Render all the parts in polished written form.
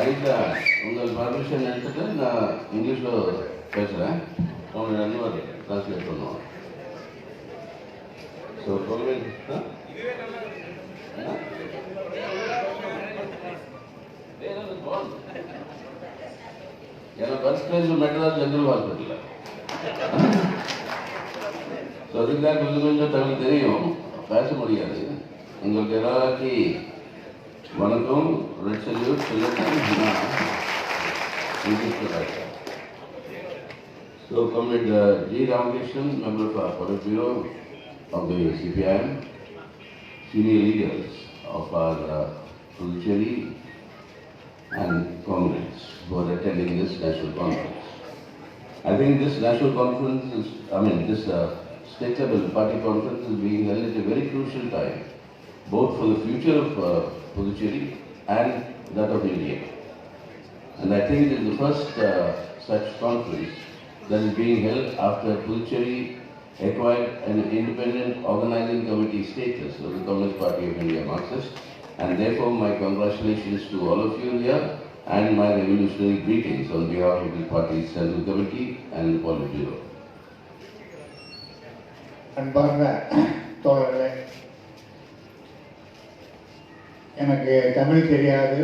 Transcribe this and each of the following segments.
அனிதா, உங்கள் பர்மிஷன் எடுத்துட்டு நான் இங்கிலீஷில் பேசுகிறேன். அவங்க நண்பர் டிரான்ஸ்லேட் பண்ணுவாங்க. ஸோ Comrade, ஏன்னா பர்த் பிளேஸ் மெட்ராஸ் ஜெனரல் ஹாஸ்பிட்டலில். ஸோ அதுக்கு தான் கொஞ்சம் தமிழ் தெரியும், பேச முடியாது. உங்களுக்கு எல்லாருக்கி வணக்கம், ரெட் சல்யூட் சொல்லிட்டு So Comrade G. Ramakrishnan, member of our Politburo of the CPIM, senior leaders of our Puducherry and Comrades who are attending this national conference. I think this national conference is, this state level party conference is being held at a very crucial time, both for the future of Puducherry and that of India. And I think it is the first such conference that is being held after Puducherry acquired an independent organizing committee status of the Communist Party of India Marxist. And therefore my congratulations to all of you here and my revolutionary greetings on behalf of the party's Central Committee and the Politburo. அன்பார்ந்த தோழர்களே, எனக்கு தமிழ் தெரியாது.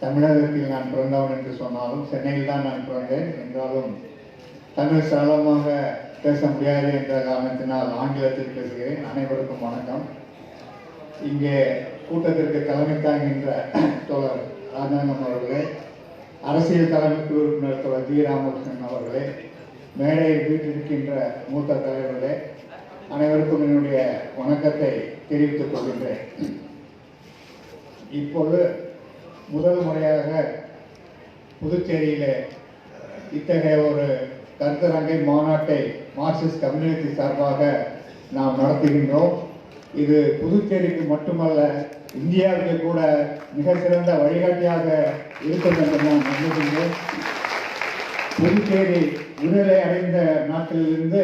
தமிழகத்தில் நான் பிறந்தவன் என்று சொன்னாலும் சென்னையில் தான் நான் பிறந்தேன் என்றாலும் தமிழ் சரளமாக பேச முடியாது என்ற காரணத்தினால் ஆங்கிலத்தில் பேசுகிறேன். அனைவருக்கும் வணக்கம். இங்கே கூட்டத்திற்கு தலைமை தாங்குகின்ற தோழர் ராஜாங்கம் அவர்களே, அரசியல் தலைமை குழு உறுப்பினர் தோழர் ஜி. ராமகிருஷ்ணன் அவர்களே, மேடையில் வீட்டிருக்கின்ற மூத்த தலைவர்களே, அனைவருக்கும் என்னுடைய வணக்கத்தை தெரிவித்துக் கொள்கின்றேன். இப்பொழுது முதல் முறையாக புதுச்சேரியிலே இத்தகைய ஒரு கருத்தரங்கை மாநாட்டை மார்க்சிஸ்ட் கம்யூனிஸ்ட் சார்பாக நாம் நடத்துகின்றோம். இது புதுச்சேரிக்கு மட்டுமல்ல, இந்தியாவுக்கு கூட மிக சிறந்த வழிகாட்டியாக இருக்கும் என்று நான் நம்புகின்றேன். புதுச்சேரி விடுதலை அடைந்த நாட்டிலிருந்து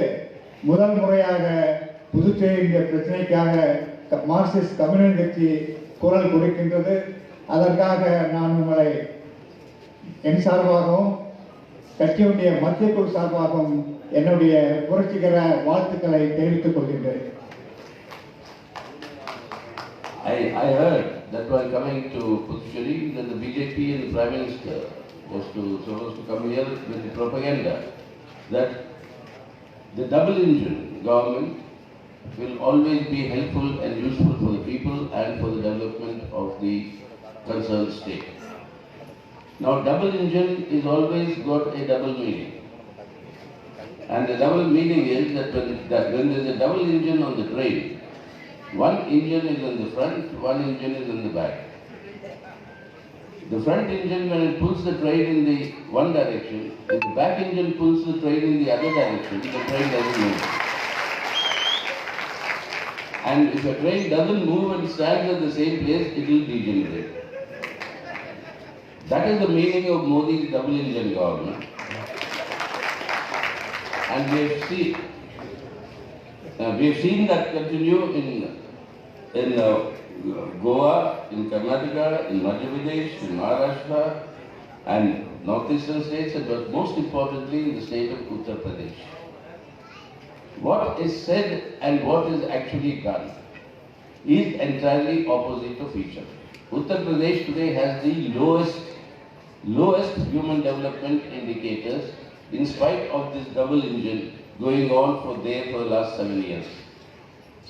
முதல் முறையாக புதுச்சேரியின் பிரச்சனைக்காக மார்க்சிஸ்ட் கம்யூனிஸ்ட் கட்சி குரல் கொடுக்கின்றது. அதற்காக நான் உங்களை என் சார்பாகவும் கட்சியுடைய மத்திய குழு சார்பாகவும் என்னுடைய புரட்சிகர வாழ்த்துக்களை தெரிவித்துக் கொள்கின்றேன். I heard that while coming to Puducherry that the BJP and the Prime Minister was supposed to come here with the propaganda that the double engine government will always be helpful and useful for the people and for the development of the concerned state. Now double engine is always got a double meaning. And the double meaning is that when there is a double engine on the train, one engine is in the front, one engine is in the back. The front engine, when it pulls the train in the one direction, if the back engine pulls the train in the other direction, the train doesn't move. And if a train doesn't move and stands at the same place, it will degenerate. That is the meaning of Modi's double engine government. And we have seen that continue in Goa, in Karnataka, in Madhya Pradesh, in Maharashtra, and northeastern states, but most importantly in the state of Uttar Pradesh. What is said and what is actually done is entirely opposite of each other. Uttar Pradesh today has the lowest human development indicators in spite of this double engine going on for the last 7 years.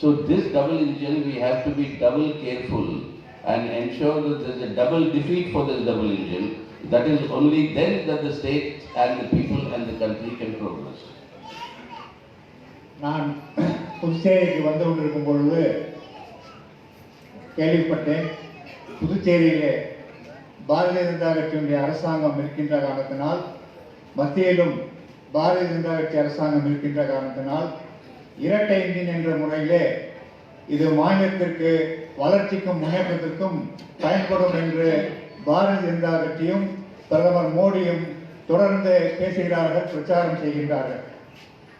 So this double engine, we have to be double careful and ensure that there is a double defeat for this double engine. That is only then that the state and the people and the country can progress. நான் புதுச்சேரிக்கு வந்து கொண்டிருக்கும் பொழுது கேள்விப்பட்டேன், புதுச்சேரியிலே பாரதிய ஜனதா கட்சியினுடைய அரசாங்கம் இருக்கின்ற காரணத்தினால், மத்தியிலும் பாரதிய ஜனதா கட்சி அரசாங்கம் இருக்கின்ற காரணத்தினால் இரட்டை என்ஜின் என்ற முறையிலே இது மாநிலத்திற்கு வளர்ச்சிக்கும் முன்னேற்றத்திற்கும் பயன்படும் என்று பாரதிய ஜனதா கட்சியும் பிரதமர் மோடியும் தொடர்ந்து பேசுகிறார்கள், பிரச்சாரம் செய்கின்றார்கள்.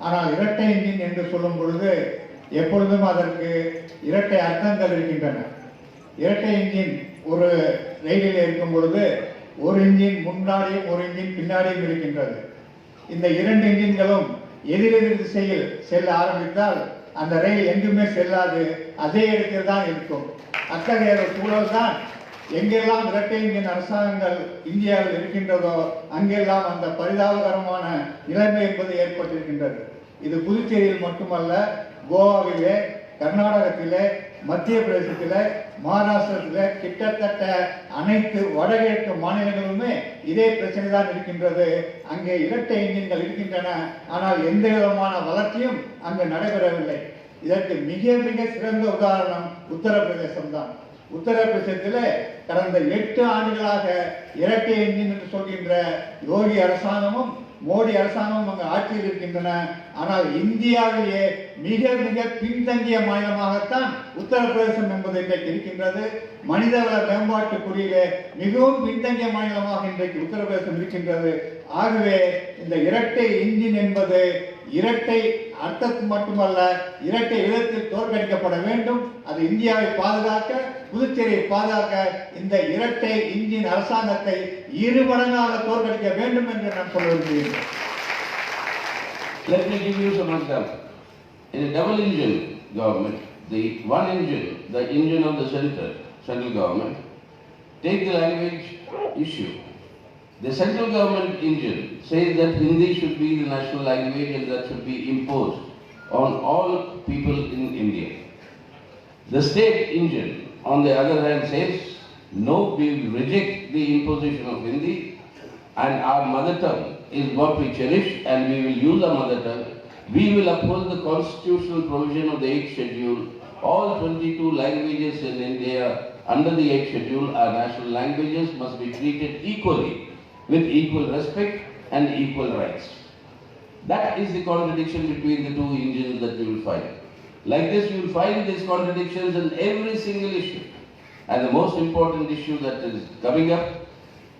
ஆனால் இரட்டை என்ஜின் என்று சொல்லும் பொழுது எப்பொழுதும் அதற்கு இரட்டை அர்த்தங்கள் இருக்கின்றன. இரட்டை என்ஜின் ஒரு ரயிலில் இருக்கும் பொழுது ஒரு இன்ஜின் முன்னாடியும் ஒரு இன்ஜின் பின்னாடியும் இருக்கின்றது. இந்த இரண்டு இன்ஜின்களும் எதிரெதிர் திசையில் செல்ல ஆரம்பித்தால் அந்த ரயில் எங்குமே செல்லாது, அதே இடத்தில் தான் இருக்கும். அத்தகைய ஒரு சூழல் தான் எங்கெல்லாம் இரட்டை இன்ஜின் அரசாங்கங்கள் இந்தியாவில் இருக்கின்றதோ அங்கெல்லாம் அந்த பரிதாபகரமான நிலைமை என்பது ஏற்பட்டிருக்கின்றது. இது புதுச்சேரியில் மட்டுமல்ல, கோவாவிலே, கர்நாடகத்திலே, மத்திய பிரதேசத்திலே, மகாராஷ்டிரத்திலே, கிட்டத்தட்ட அனைத்து வடகிழக்கு மாநிலங்களுமே இதே பிரச்சனை தான் இருக்கின்றது. அங்கே இரட்டை இன்ஜின்கள் இருக்கின்றன, ஆனால் எந்த விதமான வளர்ச்சியும் அங்கு நடைபெறவில்லை. இதற்கு மிக மிக சிறந்த உதாரணம் உத்தரப்பிரதேசம் தான். உத்தரப்பிரதேசத்தில் கடந்த 8 ஆண்டுகளாக இரட்டை இன்ஜின் என்று சொல்கின்ற யோகி அரசாங்கமும் மோடி அரசாங்கமும் அங்கு ஆட்சியில் இருக்கின்றன. ஆனால் இந்தியாவிலேயே மிக மிக பின்தங்கிய மாநிலமாகத்தான் உத்தரப்பிரதேசம் என்பது இன்றைக்கு இருக்கின்றது. மனிதவள மேம்பாட்டு குறியிலே மிகவும் பின்தங்கிய மாநிலமாக இன்றைக்கு உத்தரப்பிரதேசம் இருக்கின்றது. ஆகவே இந்த இரட்டை இன்ஜின் என்பது இரட்டை அர்த்தத்தில் மட்டுமல்ல, இரட்டை விதத்தில் தோற்கடிக்கப்பட வேண்டும். அது இந்தியாவை பாதுகாக்க, புதுச்சேரியை பாதுகாக்க இந்த இரட்டை இன்ஜின் அரசாங்கத்தை இருமடங்காக தோற்கடிக்க வேண்டும் என்று நான் சொல்ல விரும்புகிறேன். Let me give you some example. In a double engine government, the one engine, the engine of the central government, take the language issue. The central government engine says that Hindi should be the national language and that should be imposed on all people in India. The state engine, on the other hand, says, no, we will reject the imposition of Hindi and our mother tongue is what we cherish and we will use our mother tongue. We will uphold the constitutional provision of the 8th schedule. All 22 languages in India under the 8th schedule, our national languages, must be treated equally, with equal respect and equal rights. That is the contradiction between the two engines that you will find. Like this, you will find these contradictions in every single issue. And the most important issue that is coming up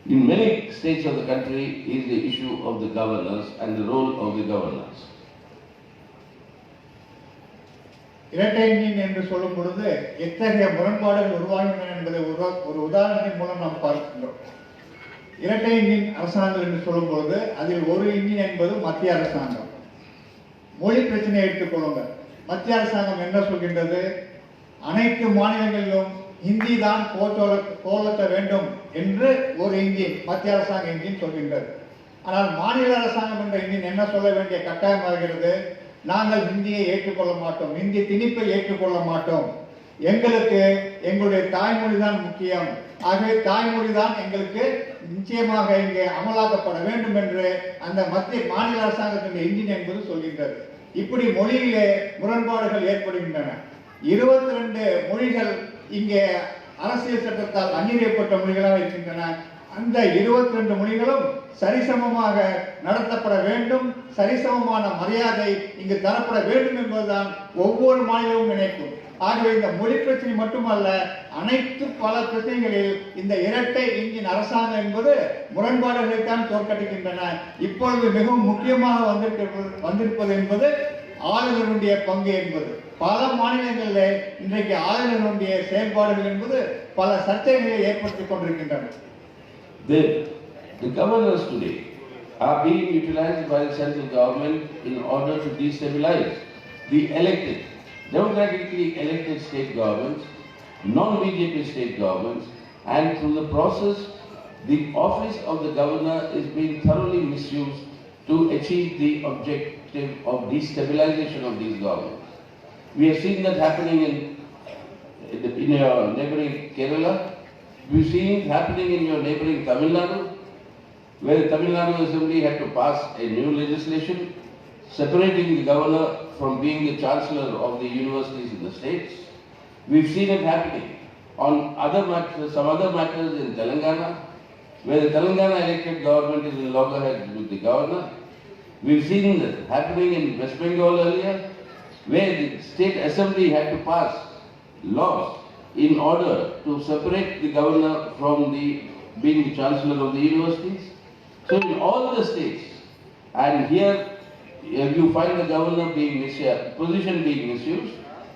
in many states of the country is the issue of the governors and the role of the governors. இரட்டை engine என்று சொல்லும் பொழுது எத்தகைய முரண்பாடுகள் உருவாகின்றன என்பதை ஒரு உதாரணத்தின் மூலம் நாம் பார்க்கின்றோம். இரட்டை இன்ஜின் அரசாங்கம் என்று சொல்லும்போது அதில் ஒரு இன்ஜின் என்பது மத்திய அரசாங்கம். மொழி பிரச்சனையை எடுத்துக்கொள்ளுங்கள். மத்திய அரசாங்கம் என்ன சொல்கின்றது? அனைத்து மாநிலங்களிலும் ஹிந்தி தான் போலத்த வேண்டும் என்று ஒரு இன்ஜின், மத்திய அரசாங்க இன்ஜின் சொல்கின்றது. ஆனால் மாநில அரசாங்கம் என்ற இன்ஜின் என்ன சொல்ல வேண்டிய கட்டாயமாகிறது? நாங்கள் ஹிந்தியை ஏற்றுக்கொள்ள மாட்டோம், ஹிந்தி திணிப்பை ஏற்றுக்கொள்ள மாட்டோம், எங்களுக்கு எங்களுடைய தாய்மொழி தான் முக்கியம், ஆகவே தாய்மொழி தான் எங்களுக்கு நிச்சயமாக இங்கே அமலாக்கப்பட வேண்டும் என்று அந்த மாநில அரசாங்கத்தின் இன்ஜின் என்பது சொல்கின்றது. இப்படி மொழியிலே முரண்பாடுகள் ஏற்படுகின்றன. 22 மொழிகள் இங்கே அரசியல் சட்டத்தால் அங்கீகரிக்கப்பட்ட மொழிகளாக இருக்கின்றன. அந்த 22 மொழிகளும் சரிசமமாக நடத்தப்பட வேண்டும், சரிசமமான மரியாதை இங்கு தரப்பட வேண்டும் என்பதுதான் ஒவ்வொரு மாநிலமும் நினைக்கும். ஆகவே இந்த மொழி பிரச்சனை மட்டுமல்ல, அனைத்து பல பிரச்சனைகளில் இந்த இரட்டை இன்ஜின் அரசாங்கம் என்பது முரண்பாடுகளைத்தான் தோற்கடிக்கின்றன. இப்பொழுது மிகவும் முக்கியமாக வந்திருப்பது என்பது ஆளுநருடைய பங்கு என்பது. பல மாநிலங்களில் இன்றைக்கு ஆளுநருடைய செயல்பாடுகள் என்பது பல சர்ச்சைகளை ஏற்படுத்திக் கொண்டிருக்கின்றன. The governors today are being utilized by the central government in order to destabilize the elected, democratically elected state governments, non-BJP state governments, and through the process, the office of the governor is being thoroughly misused to achieve the objective of destabilization of these governments. We have seen that happening in your neighboring Kerala. We've seen it happening in your neighboring Tamil Nadu, where the Tamil Nadu Assembly had to pass a new legislation separating the governor from being the chancellor of the universities in the states. We've seen it happening on some other matters in Telangana, where the Telangana elected government is no longer head with the governor. We've seen that happening in West Bengal earlier, where the state assembly had to pass laws in order to separate the governor from being the chancellor of the universities. So in all the states, and here you find the governor position being misused,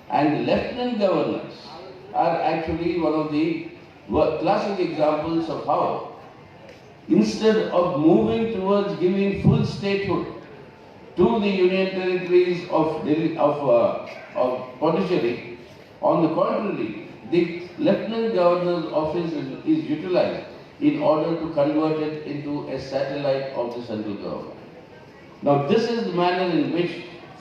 and the lieutenant governors are actually one of the classic examples of how instead of moving towards giving full statehood to the union territories of Puducherry, on the contrary, the Lieutenant Governor's office is utilized in order to convert it into a satellite of the central government. Now, this is the manner in which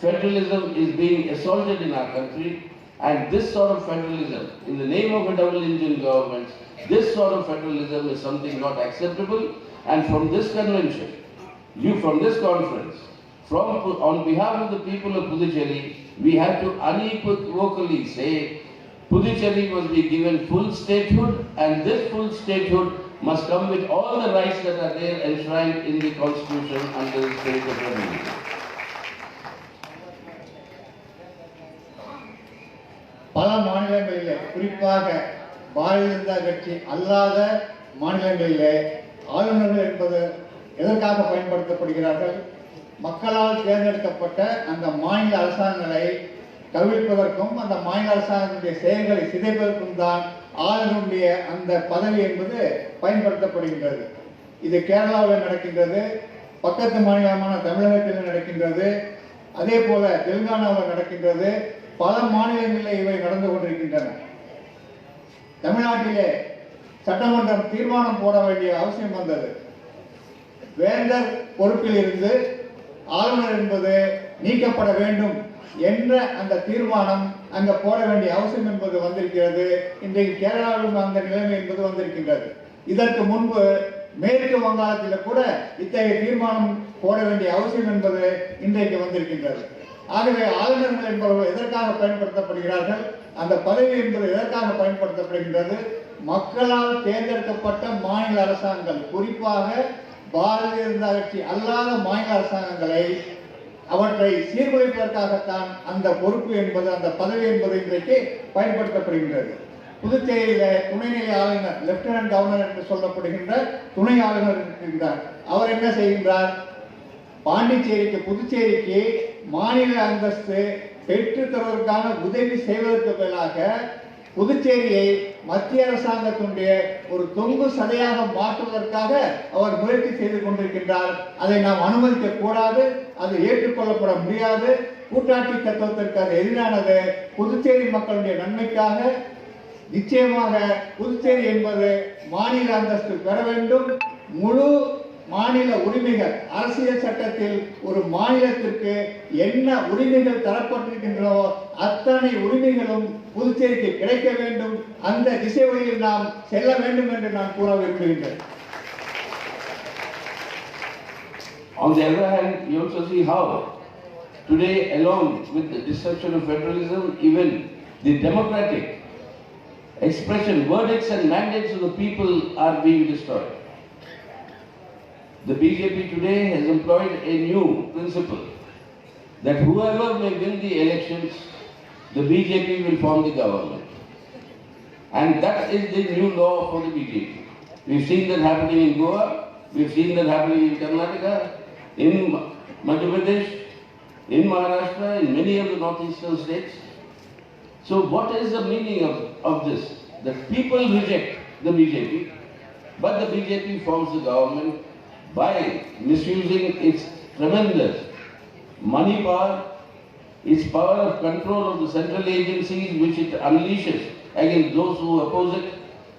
federalism is being assaulted in our country, and this sort of federalism, in the name of a double-engine government, this sort of federalism is something not acceptable. And from this convention, from this conference, on behalf of the people of Puducherry, we have to unequivocally say Puducherry must be given full statehood, and this full statehood must come with all the rights that are there enshrined in the Constitution under the spirit of federalism. பல மாநிலங்களிலே, குறிப்பாக பாரதிய ஜனதா கட்சி அல்லாத மாநிலங்களிலே ஆளுநர்கள் என்பது எதற்காக பயன்படுத்தப்படுகிறார்கள்? மக்களால் தேர்ந்தெடுக்கப்பட்ட அந்த மாநில அரசாங்கங்களை கவிழ்ப்பதற்கும் அந்த மாநில அரசாங்கத்தினுடைய செயல்களை சிதைப்பதற்கும் தான் ஆளுநருடைய அந்த பதவி என்பது பயன்படுத்தப்படுகின்றது. இது கேரளாவில் நடக்கின்றது, பக்கத்து மாநிலமான தமிழகத்தில் நடக்கின்றது, அதே போல தெலுங்கானாவில் நடக்கின்றது, பல மாநிலங்களில் இவை நடந்து கொண்டிருக்கின்றன. தமிழ்நாட்டிலே சட்டமன்றம் தீர்மானம் போட வேண்டிய அவசியம் வந்தது. வேந்தர் பொறுப்பில் இருந்து ஆளுநர் என்பது நீக்கப்பட வேண்டும் என்ற அந்த தீர்மானம் அங்க போட வேண்டிய அவசியம் என்பது வந்திருக்கிறது. இன்றைக்கு கேரளாவிலும் அந்த நிலைமை என்பது வந்திருக்கின்றது. இதற்கு முன்பு மேற்கு வங்காளத்தில் கூட இத்தகைய தீர்மானம் போட வேண்டிய அவசியம் என்பது இன்றைக்கு வந்திருக்கின்றது. ஆகவே ஆளுநர்கள் என்பவர்கள் எதற்காக பயன்படுத்தப்படுகிறார்கள்? அந்த பதவி என்பது எதற்காக பயன்படுத்தப்படுகின்றது? மக்களால் தேர்ந்தெடுக்கப்பட்ட மாநில அரசாங்கங்கள், குறிப்பாக பாரதிய ஜனதா கட்சி அல்லாத மாநில அரசாங்கங்களை அவற்றை சீர்குலைப்பதற்காகத்தான் அந்த பொறுப்பு என்பது, அந்த பதவி என்பது இன்றைக்கு பயன்படுத்தப்படுகின்றது. புதுச்சேரியில துணைநிலை ஆளுநர், லெப்டினன்ட் கவர்னர் என்று சொல்லப்படுகின்ற துணை ஆளுநர் இருக்கின்றார். அவர் என்ன செய்கின்றார்? பாண்டிச்சேரிக்கு, புதுச்சேரிக்கு மாநில அந்தஸ்து பெற்று தருவதற்கான உதவி செய்வதற்கு பதிலாக புதுச்சேரியை மத்திய அரசாங்கத்தினுடைய ஒரு தொங்கு சதையாக மாற்றுவதற்காக அவர் முயற்சி செய்து கொண்டிருக்கின்றார். அதை நாம் அனுமதிக்க கூடாது, அது ஏற்றுக்கொள்ளப்பட முடியாது. கூட்டாட்சி தத்துவத்திற்கு அது எதிரானது. புதுச்சேரி மக்களுடைய நன்மைக்காக நிச்சயமாக புதுச்சேரி என்பது மாநில அந்தஸ்து பெற வேண்டும். முழு மாநில உரிமைகள், அரசியல் சட்டத்தில் ஒரு மாநிலத்திற்கு என்ன உரிமைகள் தரப்பட்டிருக்கின்றனோ அத்தனை உரிமைகளும் புதுச்சேரிக்கு கிடைக்க வேண்டும். அந்த திசை வழியில் நாம் செல்ல வேண்டும் என்று நான் கூற விரும்புகின்றேன். On the other hand, you also see how today, along with the destruction of federalism, even the democratic expression, verdicts and mandates of the people are being destroyed. The BJP today has employed a new principle that whoever may win the elections, the BJP will form the government. And that is the new law for the BJP. We've seen that happening in Goa, we've seen that happening in Karnataka, in Madhya Pradesh, in Maharashtra, in many of the northeastern states. So what is the meaning of this? That people reject the BJP, but the BJP forms the government by misusing its tremendous money power, its power of control of the central agencies which it unleashes against those who oppose it,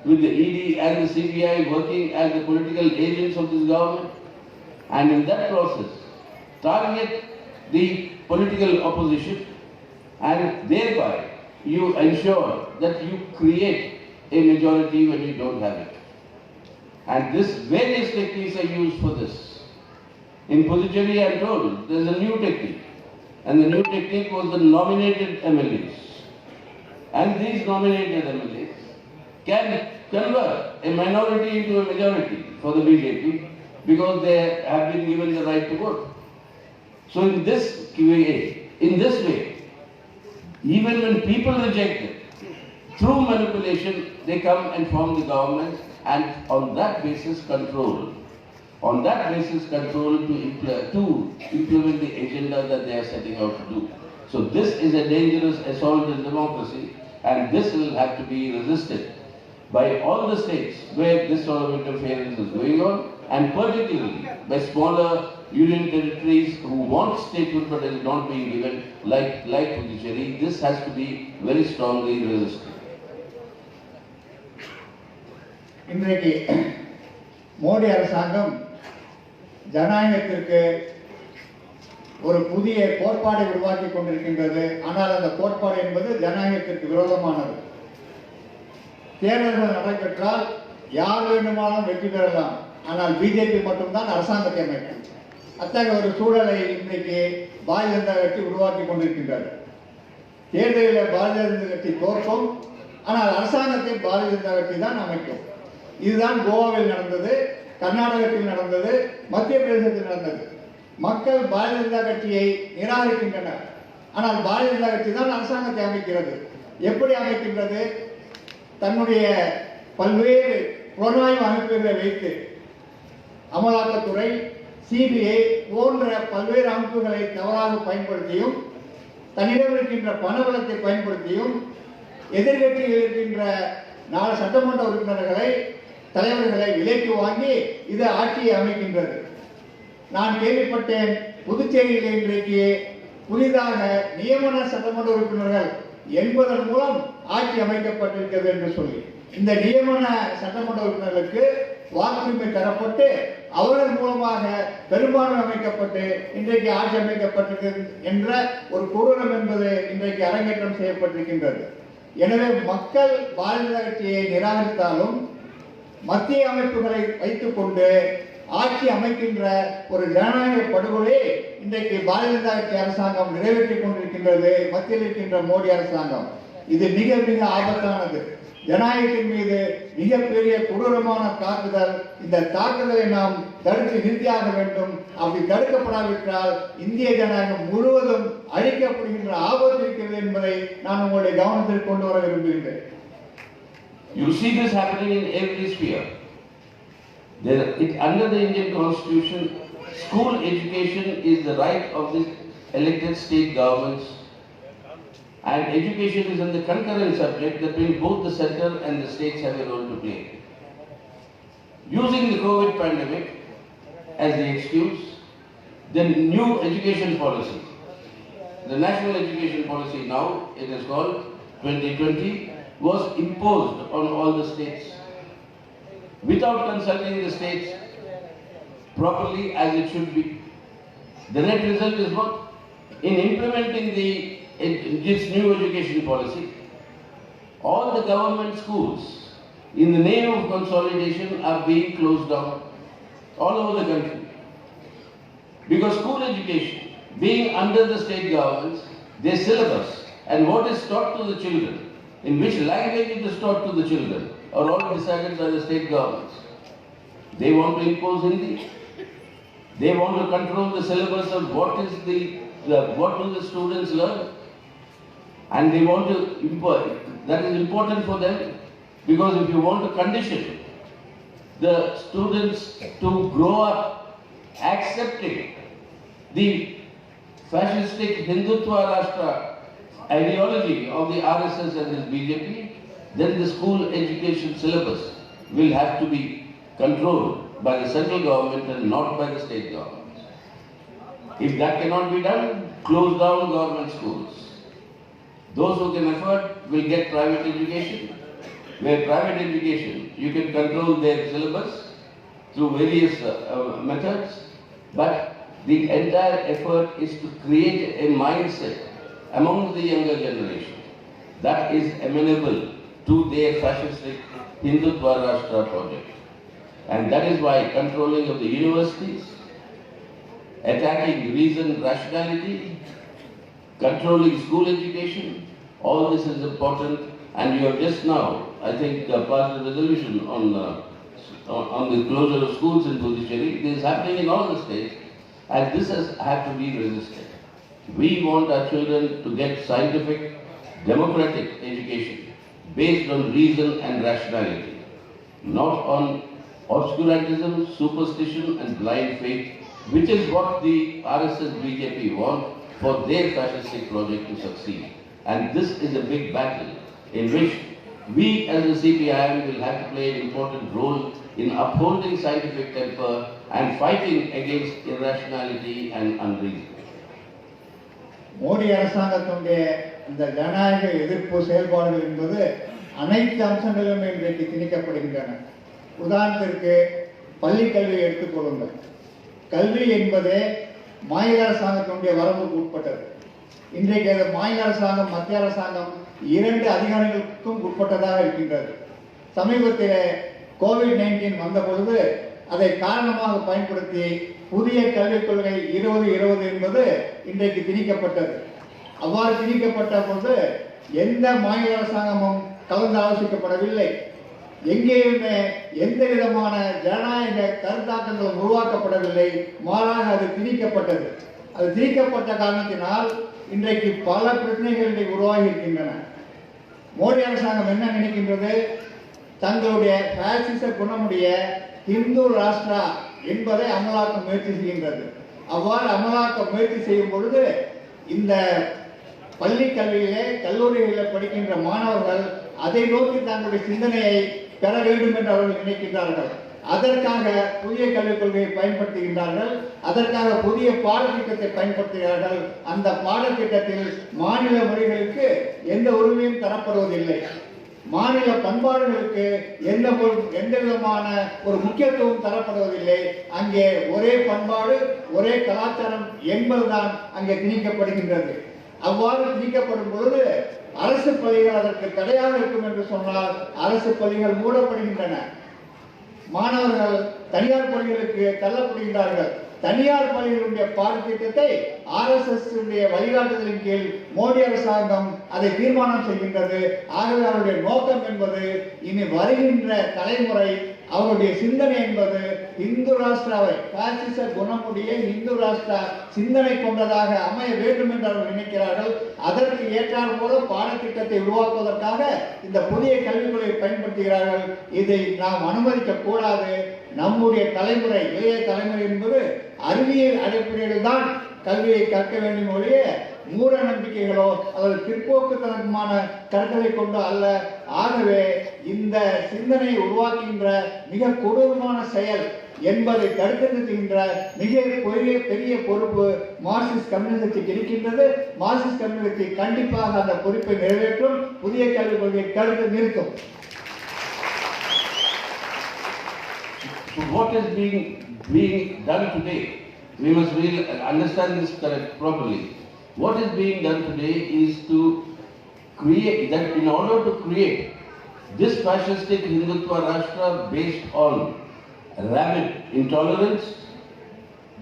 with the ED and the CPI working as the political agents of this government, and in that process target the political opposition, and thereby you ensure that you create a majority when you don't have it. And this various techniques are used for this. In Puducherry, I am told there is a new technique, and the new technique was the nominated MLAs. And these nominated MLAs can convert a minority into a majority for the BJP because they have been given the right to vote. So in this way, even when people reject it, through manipulation, they come and form the government, and on that basis control. On that basis control to implement the agenda that they are setting out to do. So this is a dangerous assault on democracy, and this will have to be resisted. by all the states where this sort of interference is going on, and particularly by smaller union territories who want statehood but is not being given, like Puducherry. This has to be very strongly resisted. இன்றைக்கு மோடி அரசாங்கம் ஜனநாயகத்திற்கு ஒரு புதிய கோட்பாடை உருவாக்கி கொண்டிருக்கின்றது. ஆனால் அந்த கோட்பாடு என்பது ஜனநாயகத்திற்கு விரோதமானது. தேர்தல்கள் நடைபெற்றால் யார் வேண்டுமானாலும் வெற்றி பெறலாம், ஆனால் பிஜேபி மட்டும்தான் அரசாங்கத்தை அமைக்கும். அத்தகைய ஒரு சூழலை இன்றைக்கு பாரதிய ஜனதா கட்சி உருவாக்கி கொண்டிருக்கின்றது. தேர்தலில் பாரதிய ஜனதா கட்சி தோற்கும், ஆனால் அரசாங்கத்தை பாரதிய ஜனதா கட்சி தான் அமைக்கும். இதுதான் கோவாவில் நடந்தது, கர்நாடகத்தில் நடந்தது, மத்திய பிரதேசத்தில் நடந்தது. மக்கள் பாரதிய ஜனதா கட்சியை நிராகரிக்கின்றனர், ஆனால் பாரதிய ஜனதா கட்சி தான் அரசாங்கத்தை அமைக்கிறது. எப்படி அமைக்கின்றது? தன்னுடைய பல்வேறு புலனாய்வு அமைப்புகளை வைத்து அமலாக்கத்துறை, CPI போன்ற பல்வேறு அமைப்புகளை தவறாக பயன்படுத்தியும், தன்னிடம் இருக்கின்ற பணபலத்தை பயன்படுத்தியும், எதிர்கட்சியில் இருக்கின்ற 4 சட்டமன்ற உறுப்பினர்களை, தலைவர்களை விலைக்கு வாங்கி இது ஆட்சியை அமைக்கின்றது. நான் கேள்விப்பட்டேன், புதுச்சேரியில் இன்றைக்கு புதிதாக நியமன சட்டமன்ற உறுப்பினர்கள் என்பதன் மூலம் ஆட்சி அமைக்கப்பட்டிருக்கிறது என்று சொல்லி, இந்த நியமன சட்டமன்ற உறுப்பினர்களுக்கு வாக்குரிமை தரப்பட்டு அவர்கள் மூலமாக பெரும்பான்மை அமைக்கப்பட்டு இன்றைக்கு ஆட்சி அமைக்கப்பட்டிருக்கிறது என்ற ஒரு கொடூரம் என்பது இன்றைக்கு அரங்கேற்றம் செய்யப்பட்டிருக்கின்றது. எனவே மக்கள் பாரதிய ஜனதா கட்சியை நிராகரித்தாலும் மத்திய அமைப்புகளை வைத்துக் கொண்டு ஆட்சி அமைக்கின்ற ஒரு ஜனநாயக படுகொலை இன்றைக்கு பாரதிய ஜனதா கட்சி அரசாங்கம் நிறைவேற்றிக் கொண்டிருக்கின்றது. மத்தியில் இருக்கின்ற மோடி அரசாங்கம் இது மிக மிக ஆபத்தானது. ஜனநாயகத்தின் மீது மிகப்பெரிய கொடூரமான தாக்குதல். இந்த தாக்குதலை நாம் தடுத்து நிறுத்தியாக வேண்டும். அப்படி தடுக்கப்படாவிட்டால் இந்திய ஜனநாயகம் முழுவதும் அழிக்கப்படுகின்ற ஆபத்து இருக்கிறது என்பதை நான் உங்களுடைய கவனத்திற்கு கொண்டு வர விரும்புகின்றேன். You see this happening in every sphere. Under the Indian Constitution, school education is the right of the elected state governments, and education is in the concurrent subject that means both the center and the states have a role to play. Using the COVID pandemic as the excuse, the new education policy, the national education policy now, it is called 2020, was imposed on all the states without consulting the states properly as it should be. The net result is what? In implementing this new education policy, all the government schools, in the name of consolidation, are being closed down all over the country. Because school education, being under the state governments, their syllabus and what is taught to the children, in which language it is taught to the children, are all decided by the state governments. They want to impose Hindi. They want to control the syllabus of what do the students learn. And they want to impose. That is important for them, because if you want to condition the students to grow up accepting the fascistic Hindutva Rashtra ideology of the RSS and the BJP, then the school education syllabus will have to be controlled by the central government and not by the state governments. If that cannot be done, close down government schools. Those who can afford will get private education. Where private education, you can control their syllabus through various methods, but the entire effort is to create a mindset among the younger generation that is amenable to their fascistic Hindutva Rashtra project. And that is why controlling of the universities, attacking reason, rationality, controlling school education, all this is important. And you have just now, I think, passed a resolution on the closure of schools in Puducherry. This is happening in all the states, and this has had to be resisted. We want our children to get scientific, democratic education based on reason and rationality, not on obscurantism, superstition and blind faith, which is what the RSS BJP want for their fascistic project to succeed. And this is a big battle in which we as the CPIM will have to play an important role in upholding scientific temper and fighting against irrationality and unreason. Modi அரசாங்கத்தினுடைய இந்த ஜனநாயக எதிர்ப்பு செயல்பாடுகள் என்பது அனைத்து அம்சங்களிலும் இன்றைக்கு திணிக்கப்படுகின்றன. உதாரணத்திற்கு பள்ளி கல்வியை எடுத்துக்கொள்ளுங்கள். கல்வி என்பதே மாநில அரசாங்கத்தினுடைய வரம்புக்கு உட்பட்டது. இன்றைக்கு அது மாநில அரசாங்கம் மத்திய அரசாங்கம் இரண்டு அதிகாரிகளுக்கும் உட்பட்டதாக இருக்கின்றது. சமீபத்தில் கோவிட்-19 வந்த பொழுது அதை காரணமாக பயன்படுத்தி புதிய கல்விக் கொள்கை 2020 என்பது இன்றைக்கு திணிக்கப்பட்டது. அவ்வாறு திணிக்கப்பட்ட பொழுது எந்த மாநில அரசாங்கமும் கலந்து ஆலோசிக்கப்படவில்லை. எங்கேயுமே எந்த விதமான ஜனநாயக கருத்தாக்கங்களும் உருவாக்கப்படவில்லை. மாறாக அது திணிக்கப்பட்டது. அது திணிக்கப்பட்ட காரணத்தினால் இன்றைக்கு பல பிரச்சனைகள் உருவாகி இருக்கின்றன. மோடி அரசாங்கம் என்ன நினைக்கின்றது? தங்களுடைய பாசிச குணமுடைய இந்து ராஷ்டிரா என்பதை அமலாக்க முயற்சி செய்கின்றது. அவ்வாறு அமலாக்க முயற்சி செய்யும் பொழுது இந்த பள்ளி கல்வியிலே கல்லூரிகளில் படிக்கின்ற மாணவர்கள் அதை நோக்கி தங்களுடைய சிந்தனையை பெற வேண்டும் என்று அவர்கள் நினைக்கின்றார்கள். அதற்காக புதிய கல்விக் கொள்கையை பயன்படுத்துகின்றார்கள். அதற்காக புதிய பாடத்திட்டத்தை பயன்படுத்துகிறார்கள். அந்த பாடத்திட்டத்தில் மாநில மொழிகளுக்கு எந்த உரிமையும் தரப்படுவதில்லை. மாநில பண்பாடுகளுக்கு எந்த விதமான ஒரு முக்கியத்துவம் தரப்படுவதில்லை. அங்கே ஒரே பண்பாடு ஒரே கலாச்சாரம் என்பதுதான் அங்கே திணிக்கப்படுகின்றது. அவ்வாறு திணிக்கப்படும் பொழுது அரசு பள்ளிகள் அதற்கு தடையாக இருக்கும் என்று சொன்னால் அரசு பள்ளிகள் மூடப்படுகின்றன. மாணவர்கள் தனியார் பள்ளிகளுக்கு தள்ளப்படுகின்றார்கள். தனியார் பள்ளிகளுடைய பாடத்திட்டத்தை RSS வழிகாட்டுதலின் கீழ் மோடி அரசாங்கம் அதை தீர்மானம் செய்கின்றது. ஆகவே அவருடைய நோக்கம் என்பது இனி வருகின்ற தலைமுறை அவருடைய சிந்தனை என்பது இந்து ராஷ்டிராவை பாசிச குணமுடைய இந்து ராஷ்டிரா சிந்தனை கொண்டதாக அமைய வேண்டும் என்று அவர்கள் நினைக்கிறார்கள். அதற்கு ஏற்றார் போல பாடத்திட்டத்தை உருவாக்குவதற்காக இந்த புதிய கல்விக் கொள்கையை பயன்படுத்துகிறார்கள். இதை நாம் அனுமதிக்க கூடாது. நம்முடைய தலைமுறை இளைய தலைமுறை என்பது அறிவியல் அடிப்படையில் தான் கல்வியை கற்க வேண்டும் ஒழிய மூட நம்பிக்கைகளோ அல்லது பிற்போக்குத்தனமான கருத்துக்களை கொண்டோ அல்ல. ஆகவே இந்த சிந்தனையை உருவாக்குகின்ற மிக கொடூரமான செயல் என்பதை தடுத்து நிறுத்துகின்ற மிக பெரிய பொறுப்பு மார்க்சிஸ்ட் கம்யூனிஸ்டுக்கு இருக்கின்றது. மார்க்சிஸ்ட் கம்யூனிஸ்ட் கண்டிப்பாக அந்த பொறுப்பை நிறைவேற்றும். புதிய கல்விக் கொள்கையை தடுத்து நிறுத்தும். So what is being done today? We must really understand this properly. What is being done today is to create that in order to create this fascistic Hindutva Rashtra based on rabid intolerance,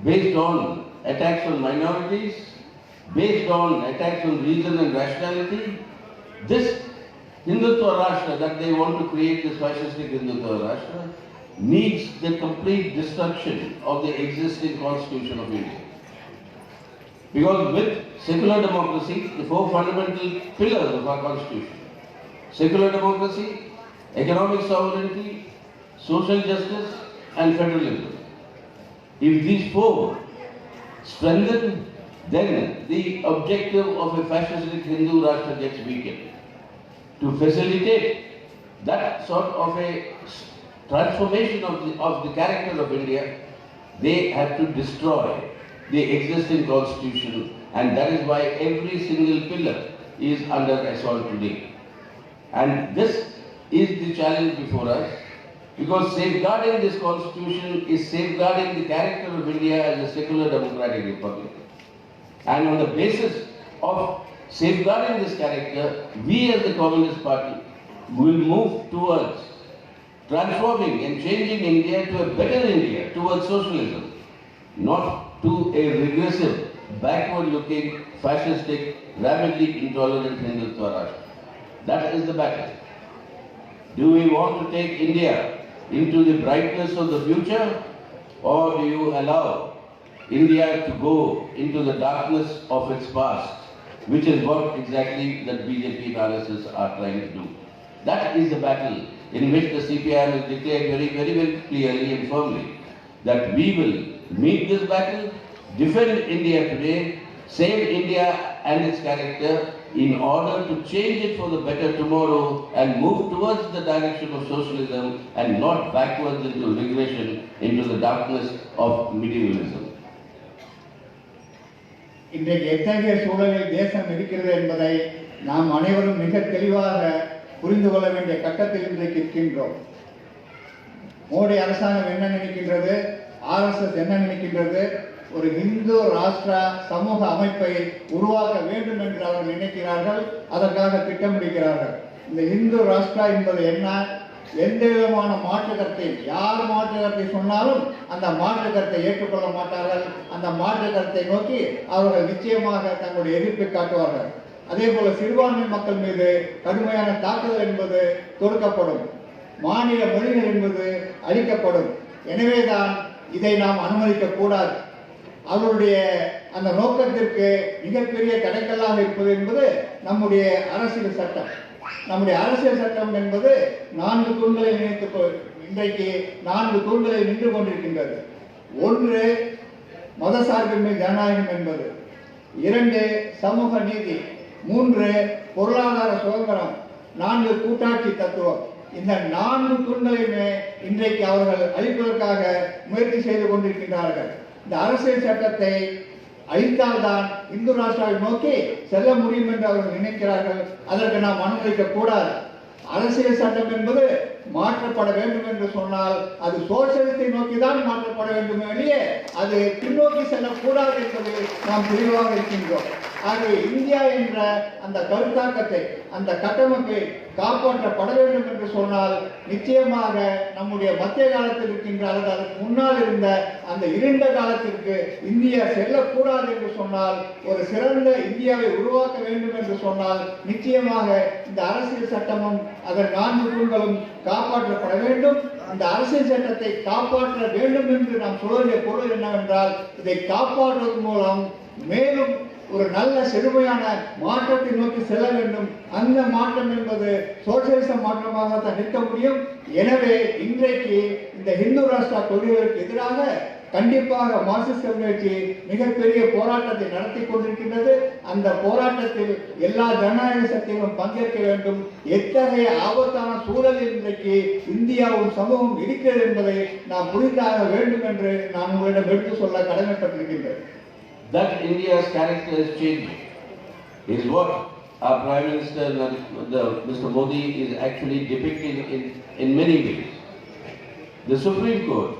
based on attacks on minorities, based on attacks on reason and rationality, this Hindutva Rashtra that they want to create, this fascistic Hindutva Rashtra, needs the complete destruction of the existing constitution of India. Because with secular democracy, the four fundamental pillars of our constitution, secular democracy, economic sovereignty, social justice and federalism. If these four strengthen, then the objective of a fascistic Hindu Rashtra gets weakened. To facilitate that sort of a transformation of the character of India, they have to destroy the existing constitution, and that is why every single pillar is under assault today. And this is the challenge before us, because safeguarding this constitution is safeguarding the character of India as a secular democratic republic. And on the basis of safeguarding this character, we as the Communist Party will move towards transforming and changing India to a better India, towards socialism, not to a regressive, backward-looking, fascistic, rabidly intolerant Hindutva Rashtra. That is the battle. Do we want to take India into the brightness of the future, or do you allow India to go into the darkness of its past, which is what exactly that BJP and RSS are trying to do? That is the battle in which the CPIM has declared very clearly and firmly that we will meet this battle, defend India today, save India and its character, in order to change it for the better tomorrow and move towards the direction of socialism and not backwards into regression into the darkness of medievalism. இன்றைக்கு எத்தகைய சூழலில் தேசம் இருக்கிறது என்பதை நாம் அனைவரும் மிக தெளிவாக புரிந்து கொள்ள வேண்டிய கட்டத்தில் இன்றைக்கு இருக்கின்றோம். மோடி அரசாங்கம் என்ன நினைக்கின்றது, RSS என்ன நினைக்கின்றது, ஒரு இந்து ராஷ்டிர சமூக அமைப்பை உருவாக்க வேண்டும் என்று அவர்கள் நினைக்கிறார்கள், அதற்காக திட்டமிடுகிறார்கள். இந்த இந்து ராஷ்டிரா என்பது என்ன, எந்த விதமான மாற்று கருத்தை, யார் மாற்று கருத்தை சொன்னாலும் அந்த மாற்று கருத்தை ஏற்றுக்கொள்ள மாட்டார்கள். அந்த மாற்று கருத்தை நோக்கி அவர்கள் நிச்சயமாக தங்களுடைய எதிர்ப்பை காட்டுவார்கள். அதே போல சிறுபான்மை மக்கள் மீது கடுமையான தாக்குதல் என்பது தொடுக்கப்படும், மாநில மொழிகள் என்பது அளிக்கப்படும். எனவேதான் இதை நாம் அனுமதிக்க கூடாது. அவருடைய அந்த நோக்கத்திற்கு மிகப்பெரிய தடைக்கல்லாக இருப்பது என்பது நம்முடைய அரசியல் சட்டம். நம்முடைய அரசியல் சட்டம் என்பது 4 தூண்களை இன்றைக்கு 4 தூண்களை நின்று கொண்டிருக்கின்றது. 1 மதசார்பின்மை ஜனநாயகம் என்பது, 2 சமூக நீதி, 3 பொருளாதார சுதந்திரம், 4 கூட்டாட்சி தத்துவம். இந்த 4 தூண்களையுமே இன்றைக்கு அவர்கள் அழிப்பதற்காக முயற்சி செய்து கொண்டிருக்கின்றார்கள். இந்த அரசியல் சட்டத்தை அழித்தால்தான் இந்து ராஷ்டிராவை நோக்கி செல்ல முடியும் என்று அவர்கள் நினைக்கிறார்கள். அதற்கு நாம் அனுமதிக்க கூடாது. அரசியல் சட்டம் என்பது மாற்றப்பட வேண்டும் என்று சொன்னால் அது சோசியலிசத்தை நோக்கிதான் மாற்றப்பட வேண்டும், வெளியே அது பின்னோக்கி செல்லக்கூடாது என்பது நாம் தெளிவாக இருக்கின்றோம். ஆகவே இந்தியா என்ற அந்த கருத்தாக்கத்தை, அந்த கட்டமைப்பை காப்பாற்றப்பட வேண்டும் என்று சொன்னால் நிச்சயமாக நம்முடைய மத்திய காலத்தில் இருக்கின்ற அல்லது அதற்கு முன்னால் இருந்த அந்த இருண்ட காலத்திற்கு இந்தியா செல்லக்கூடாது என்று சொன்னால், ஒரு சிறந்த இந்தியாவை உருவாக்க வேண்டும் என்று சொன்னால் நிச்சயமாக இந்த அரசியல் சட்டமும் அதன் 4 தூண்களும் காப்பாற்றப்பட வேண்டும். இந்த அரசியல் சட்டத்தை காப்பாற்ற வேண்டும் என்று நாம் சொல்வதே பொருள் என்னவென்றால், இதை காப்பாற்றுவதன் மூலம் மேலும் ஒரு நல்ல செழுமையான மாற்றத்தை நோக்கி செல்ல வேண்டும். அந்த மாற்றம் என்பது சோசியலிச மாற்றமாக தான் நிற்க முடியும். எனவே இன்றைக்கு இந்த இந்து ராஷ்டிரா கொள்கைகளுக்கு எதிராக கண்டிப்பாக மார்க்சிஸ்ட் கம்யூனிஸ்ட் மிகப்பெரிய போராட்டத்தை நடத்தி கொண்டிருக்கின்றது. அந்த போராட்டத்தில் எல்லா ஜனநாயக சக்திகளும் பங்கேற்க வேண்டும். எத்தகைய ஆபத்தான சூழலில் இன்றைக்கு இந்தியாவும் சமூகம் இருக்கிறது என்பதை நாம் புரிந்தாக வேண்டும் என்று நான் உங்களிடம் எடுத்து சொல்ல கடமைப்பட்டிருக்கின்றேன். That India's character is changing is what our Prime Minister, Mr. Modi, is actually depicting in many ways. The Supreme Court,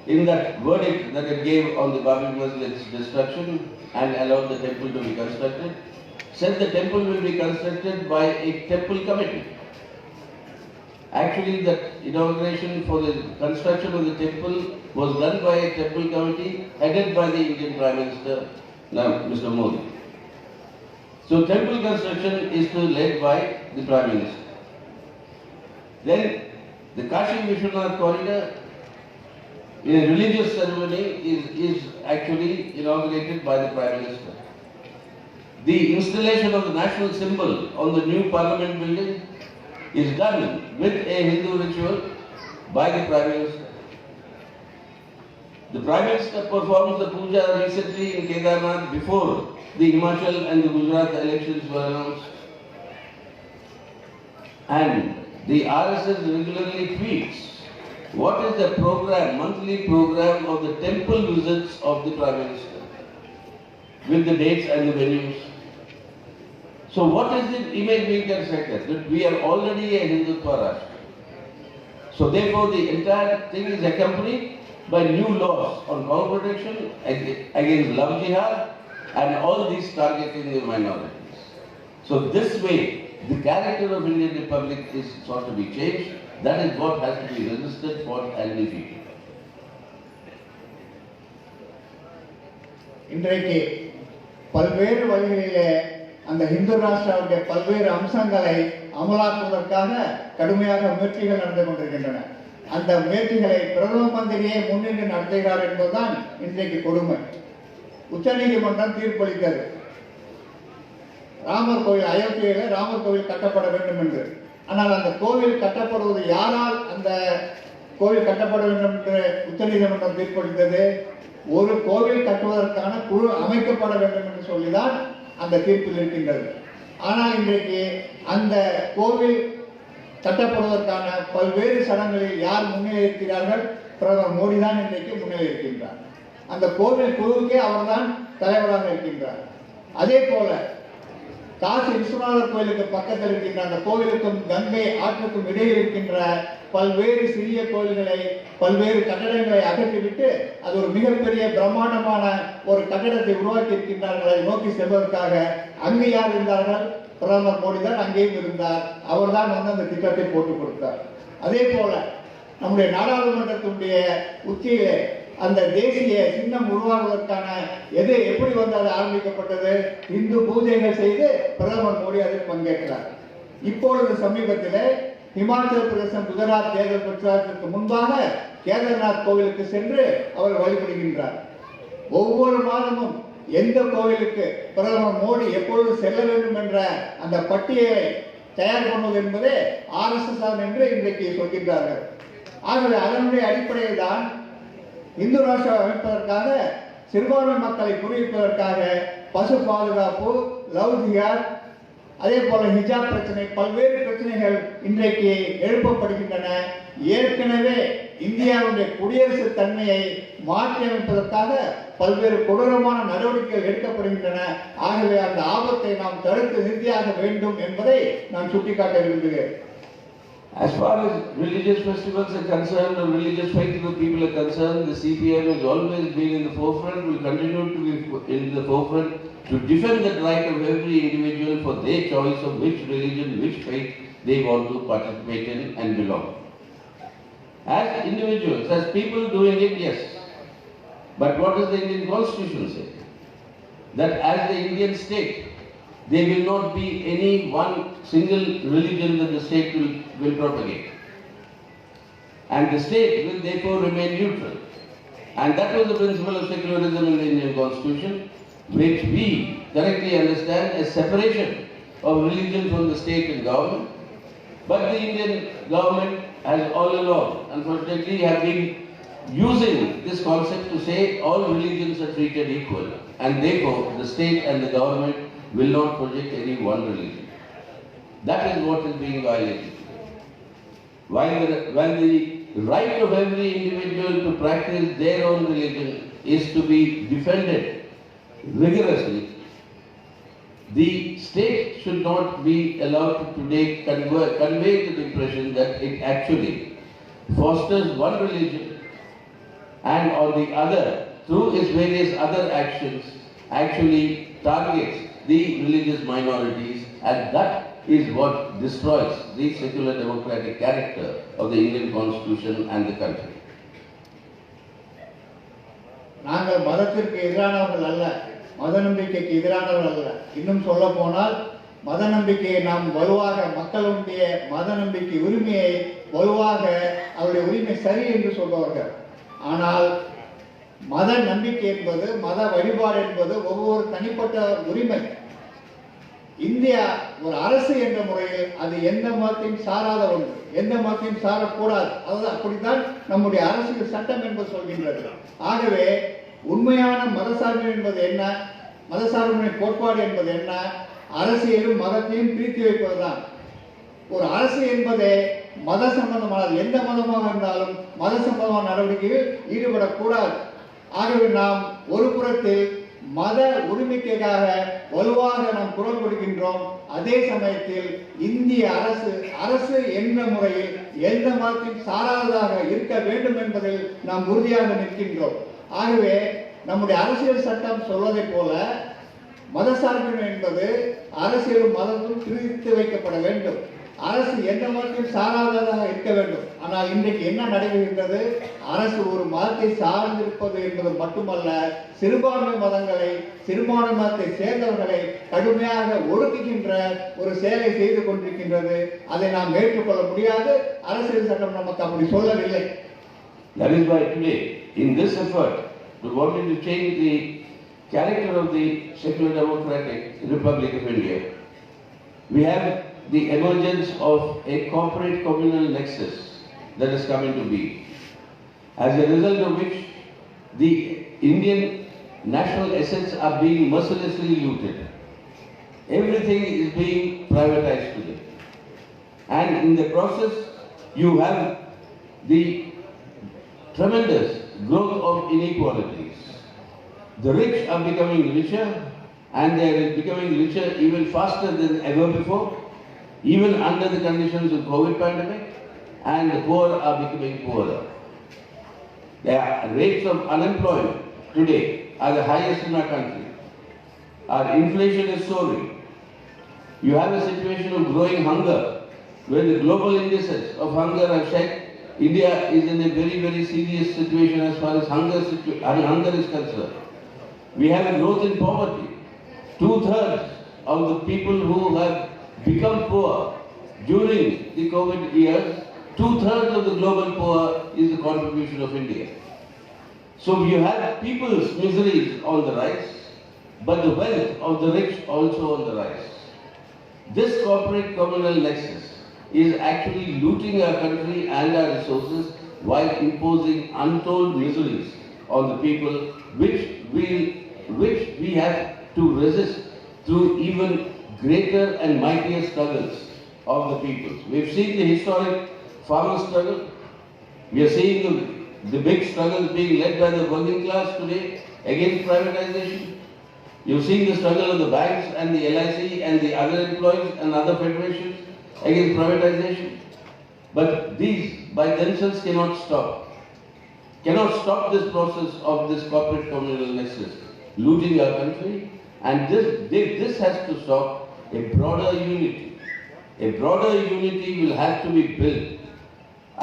in that verdict that it gave on the Babri Masjid's destruction and allowed the temple to be constructed, said the temple will be constructed by a temple committee. Actually, the inauguration for the construction of the temple was done by a temple committee headed by the Indian Prime Minister, Mr. Modi. So, temple construction is led by the Prime Minister. Then, the Kashi Vishwanath corridor, in a religious ceremony, is actually inaugurated by the Prime Minister. The installation of the national symbol on the new Parliament building is done with a Hindu ritual by the Prime Minister. The Prime Minister performed the puja recently in Kedarnath before the Himachal and the Gujarat elections were announced. And the RSS regularly tweets what is the program, monthly program of the temple visits of the Prime Minister with the dates and the venues. So what is the image being constructed? That we are already a Hindutva Rashtra. So therefore the entire thing is accompanied by new laws on cow protection, against love jihad, and all these targeting the minorities. So this way, the character of Indian Republic is sought to be changed. That is what has to be resisted, fought and defeated. இன்றைக்கு பல்வேறு வழிகளிலே அந்த இந்து ராஷ்டிராவுடைய பல்வேறு அம்சங்களை அமலாக்குவதற்காக கடுமையாக முயற்சிகள் நடந்து கொண்டிருக்கின்றன. அந்த முயற்சிகளை பிரதம மந்திரியே முன்னின்று நடத்துகிறார் என்பதுதான் இன்றைக்கு கொடுமை. உச்சநீதிமன்றம் தீர்ப்பளித்தது, ராமர் கோவில், அயோத்தியில் ராமர் கோவில் கட்டப்பட வேண்டும் என்று. ஆனால் அந்த கோவில் கட்டப்படுவது யாரால் அந்த கோவில் கட்டப்பட வேண்டும் என்று உச்சநீதிமன்றம் தீர்ப்பளித்தது? ஒரு கோவில் கட்டுவதற்கான குழு அமைக்கப்பட வேண்டும் என்று சொல்லிதான் அந்த தீர்ப்பில் இருக்கின்றது. ஆனால் இன்றைக்கு அந்த கோவில் கட்டப்படுவதற்கான பல்வேறு சடங்குகளில் யார் முன்னே இருக்கிறார்கள்? பிரதமர் மோடி தான் இன்றைக்கு முன்னே இருக்கின்றார். அந்த கோவில் குழுவுக்கே அவர்தான் தலைவராக இருக்கின்றார். அதே போல காசி விஸ்வநாதர் கோயிலுக்கு பக்கத்தில் இருக்கின்ற அந்த கோவிலுக்கும் கங்கை ஆற்றுக்கும் இடையில் இருக்கின்ற பல்வேறு சிறிய கோயில்களை, பல்வேறு கட்டடங்களை அகற்றிவிட்டு அது ஒரு மிகப்பெரிய பிரம்மாண்டமான ஒரு கட்டடத்தை உருவாக்கி இருக்கின்றார்கள். அதை நோக்கி செல்வதற்காக அங்கு யார் இருந்தார்கள்? பிரதமர் மோடி தான் அங்கேயும் இருந்தார். அவர் தான் வந்து அந்த திட்டத்தை போட்டுக் கொடுத்தார். அதே போல நம்முடைய நாடாளுமன்றத்தினுடைய உச்சியிலே அந்த தேசிய சின்னம் உருவாகுவதற்கான எப்படி வந்து அது ஆரம்பிக்கப்பட்டது? இந்து பூஜைகள் செய்து பிரதமர் மோடி அதில் பங்கேற்றார். இப்பொழுது சமீபத்தில் இமாச்சல பிரதேசம் குஜராத் தேர்தல் பிரச்சாரத்திற்கு முன்பாக கேதார்நாத் கோவிலுக்கு சென்று அவர் வழிபடுகின்றார். ஒவ்வொரு மாதமும் எந்த கோவிலுக்கு பிரதமர் மோடி எப்பொழுது செல்ல வேண்டும் என்ற அந்த பட்டியலை தயார் பண்ணுவது என்பதே RSS என்று இன்றைக்கு சொல்கின்றார்கள். ஆகவே அதனுடைய அடிப்படையில் தான் இந்து ராஷ்டிரம் அமைப்பதற்காக, சிறுபான்மை மக்களை குறிப்பதற்காக பசு பாதுகாப்பு, லவ் ஜிஹாத், அதே போல ஹிஜாப் பிரச்சனை, பல்வேறு பிரச்சனைகள் இன்றைக்கு எழுப்பப்படுகின்றன. ஏற்கனவே இந்தியாவுடைய குடியரசு தன்மையை மாற்றி அமைப்பதற்காக பல்வேறு கொடூரமான நடவடிக்கைகள் எடுக்கப்படுகின்றன. ஆகவே அந்த ஆபத்தை நாம் தடுத்து நிறுத்தியாக வேண்டும் என்பதை நான் சுட்டிக்காட்ட விரும்புகிறேன். As far as religious festivals are concerned, or religious faith of people are concerned, the CPIM has always been in the forefront, will continue to be in the forefront to defend the right of every individual for their choice of which religion, which faith they want to participate in and belong. As individuals, as people doing it, yes. But what does the Indian Constitution say? That as the Indian state, there will not be any one single religion that the state will propagate. And the state will therefore remain neutral. And that was the principle of secularism in the Indian Constitution, which we correctly understand as separation of religion from the state and government. But the Indian government has all along, unfortunately, have been using this concept to say all religions are treated equal. And therefore, the state and the government will not project any one religion. That is what is being violated. While the right of every individual to practice their own religion is to be defended rigorously, the state should not be allowed to today convey the impression that it actually fosters one religion and on the other, through its various other actions, actually targets the religious minorities, and that is what destroys the secular democratic character of the Indian Constitution and the country. நாங்கள் மதத்திற்கு எதிரானவர்கள் அல்ல, மத நம்பிக்கைக்கு எதிரானவர்கள் அல்ல. இன்னும் சொல்ல போனால் மத நம்பிக்கையை நாம் வலுவாக, மக்களுடைய மத நம்பிக்கை உரிமையை வலுவாக, அவருடைய உரிமை சரி என்று சொல்பவர்கள். ஆனால் மத நம்பிக்கை என்பது, மத வழிபாடு என்பது ஒவ்வொரு தனிப்பட்ட உரிமை. இந்தியா ஒரு அரசு என்ற முறையில் அது எந்த மதத்தையும் சாராத ஒன்று, எந்த மதத்தையும் சாரக்கூடாது. அதாவது அப்படித்தான் நம்முடைய அரசியல் சட்டம் என்பது சொல்கின்றது. ஆகவே உண்மையான மதசார்பு என்பது என்ன, மதசார்பின்மை கோட்பாடு என்பது என்ன? அரசியலும் மதத்தையும் பிரித்து வைப்பதுதான். ஒரு அரசு என்பதே மத சம்பந்தமானது. எந்த மதமாக இருந்தாலும் மத சம்பந்தமான நடவடிக்கையில் ஈடுபடக்கூடாது. ஆகவே நாம் ஒரு புறத்தில் மத உரிமைக்காக வலுவாக நாம் குரல் கொடுக்கின்றோம். அதே சமயத்தில் இந்திய அரசு என்ற முறையில் எந்த மதத்தையும் சாராததாக இருக்க வேண்டும் என்பதில் நாம் உறுதியாக நிற்கின்றோம். ஆகவே நம்முடைய அரசியல் சட்டம் சொல்வதை போல மதசார்பின்மை என்பது அரசியலும் மதமும் பிரித்து வைக்கப்பட வேண்டும். அரசு எந்த மதத்தையும் சாராததாக இருக்க வேண்டும். ஆனால் இன்றைக்கு என்ன நடைபெறுகின்றது? அரசு ஒரு மதத்தை சார்ந்திருப்பது என்பது மட்டுமல்ல, சிறுபான்மை மதங்களை, சிறுபான்மை மதத்தை சேர்ந்தவர்களை கடுமையாக ஒடுக்குகின்ற ஒரு செயலை செய்து கொண்டிருக்கின்றது. அதை நாம் ஏற்றுக்கொள்ள முடியாது. அரசியல் சட்டம் நமக்கு அப்படி சொல்லவில்லை. That is why today, in this effort to wanting to change the character of the secular democratic Republic of India, we have the emergence of a corporate communal nexus that has come into being, as a result of which the Indian national assets are being mercilessly looted. everything is being privatized today. And in the process, you have the tremendous growth of inequalities. The rich are becoming richer, and they are becoming richer even faster than ever before, even under the conditions of COVID pandemic, and the poor are becoming poorer. The rates of unemployment today are the highest in our country. Our inflation is soaring. You have a situation of growing hunger, where the global indices of hunger have said India is in a very, very serious situation as far as hunger is concerned. We have a growth in poverty. 2/3 of the people who have become poor during the COVID years, 2/3 of the global poor is the contribution of India. So you have people's miseries on the rise, but the wealth of the rich also on the rise. This corporate communal nexus is actually looting our country and our resources while imposing untold miseries on the people, which we have to resist through even greater and mightier struggles of the people. We've seen the historic farmer struggle. We are seeing the big struggles being led by the working class today against privatization. You've seen the struggle of the banks and the LIC and the other employees and other federations against privatization. But these by themselves cannot stop this process of this corporate communal nexus looting our country, and this has to stop. A broader unity will have to be built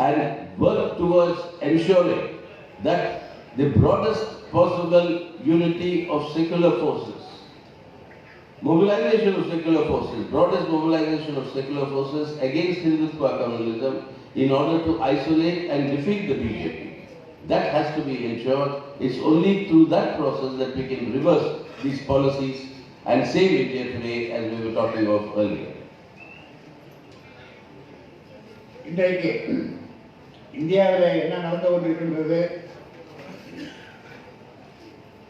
and work towards ensuring that the broadest possible unity of secular forces, mobilization of secular forces, broadest mobilization of secular forces against Hindutva communalism in order to isolate and defeat the BJP. That has to be ensured. It's only through that process that we can reverse these policies and save India today, as we were talking of earlier. இன்றைக்கு இந்தியாவில் என்ன நடந்து கொண்டிருக்கின்றது?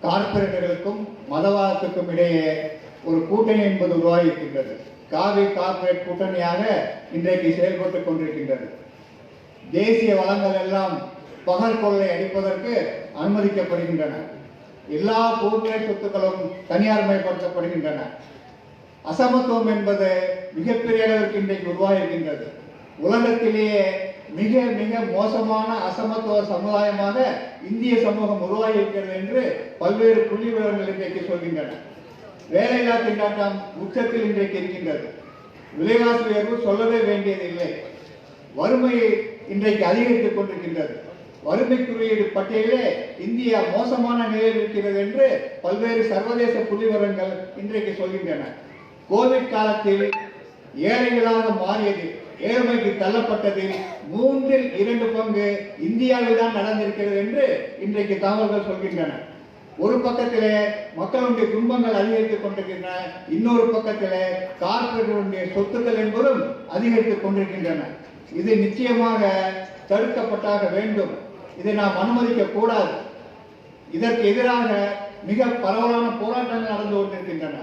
கார்ப்பரேட்டுகளுக்கும் மதவாதத்துக்கும் இடையே ஒரு கூட்டணி என்பது உருவாகியிருக்கின்றது. காவி கார்ப்பரேட் கூட்டணியாக இன்றைக்கு செயல்பட்டுக் கொண்டிருக்கின்றது. தேசிய வளங்கள் எல்லாம் பகல் கொள்ளை அடிப்பதற்கு அனுமதிக்கப்படுகின்றன. எல்லா பொருட்களை சொத்துக்களும் தனியார்மயப்படுத்தப்படுகின்றன. அசமத்துவம் என்பது மிகப்பெரிய அளவிற்கு இன்றைக்கு உருவாகியிருக்கின்றது. உலகத்திலேயே மிக மிக மோசமான அசமத்துவ சமுதாயமாக இந்திய சமூகம் உருவாகி இருக்கிறது என்று பல்வேறு புள்ளி விவரங்கள் இன்றைக்கு சொல்கின்றன. வேலையில்லா திண்டாட்டம் உச்சத்தில் இன்றைக்கு இருக்கின்றது. விலைவாசி உயர்வு சொல்லவே வேண்டியதில்லை. வறுமை இன்றைக்கு அதிகரித்துக் கொண்டிருக்கின்றது. வறுமை குறியீடு பட்டியலிலே இந்தியா மோசமான நிலையில் இருக்கிறது என்று பல்வேறு சர்வதேச புள்ளிவிவரங்கள் இன்றைக்கு சொல்கின்றன. கோவிட் காலத்தில் ஏழைகளாக மாறியது, ஏழ்மைக்கு தள்ளப்பட்டதில் 2/3 இந்தியாவில் தான் நடந்திருக்கிறது என்று இன்றைக்கு தகவல்கள் சொல்கின்றன. ஒரு பக்கத்திலே மக்களுடைய துன்பங்கள் அதிகரித்துக் கொண்டிருக்கின்றன, இன்னொரு பக்கத்திலே கார்ப்பரேட்டுடைய சொத்துக்கள் என்பதும் அதிகரித்துக் கொண்டிருக்கின்றன. இது நிச்சயமாக தடுக்கப்பட்டாக வேண்டும். இதை நாம் அனுமதிக்க கூடாது. இதற்கு எதிராக மிக பரவலான போராட்டங்கள் நடந்து கொண்டிருக்கின்றன.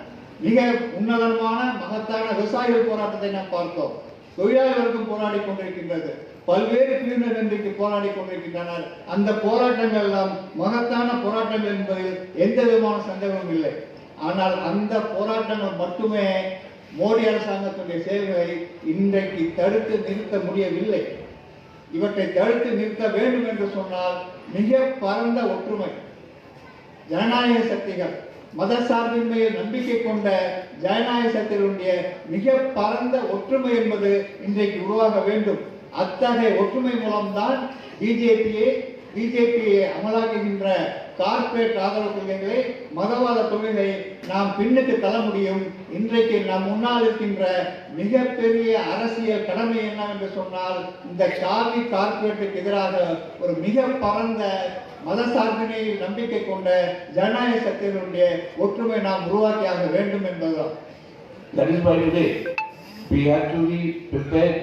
மிக உன்னதமான மகத்தான விவசாயிகள் போராட்டத்தை நாம் பார்த்தோம். தொழிலாளர்களுக்கும் போராடி கொண்டிருக்கின்றது. பல்வேறு பிரிவினர் இன்றைக்கு போராடி கொண்டிருக்கின்றனர். அந்த போராட்டங்கள் எல்லாம் மகத்தான போராட்டங்கள் என்பதில் எந்த விதமான சந்தேகமும் இல்லை. ஆனால் அந்த போராட்டங்கள் மட்டுமே மோடி அரசாங்கத்துடைய செயல்களை இன்றைக்கு தடுத்து நிறுத்த முடியவில்லை. இவற்றை தடுத்து நிறுத்த வேண்டும் என்று சொன்னால் மிக பரந்த ஒற்றுமை, ஜனநாயக சக்திகள், மதசார்பின்மையில் நம்பிக்கை கொண்ட ஜனநாயக சக்திகளுடைய மிக பரந்த ஒற்றுமை என்பது இன்றைக்கு உருவாக வேண்டும். அத்தகைய ஒற்றுமை மூலம்தான் பிஜேபியை அமலாக்குகின்ற கார்ப்பரேட் ஆதரவு கொள்கைகளை, மதவாத கொள்கைகளை நாம் பின்னுக்கு தள்ள முடியும். இன்றைக்கு நம் முன்னால் இருக்கின்ற மிகப்பெரிய அரசியல் கடமை என்னவென்று சொன்னால், இந்த காவி கார்ப்பரேட்டுக்கு எதிராக ஒரு மிக பரந்த மதசார்பினை நம்பிக்கை கொண்ட ஜனநாயக சக்திகளுடைய ஒற்றுமை நாம் உருவாக்கியாக வேண்டும் என்பதுதான். That is why today we have to be prepared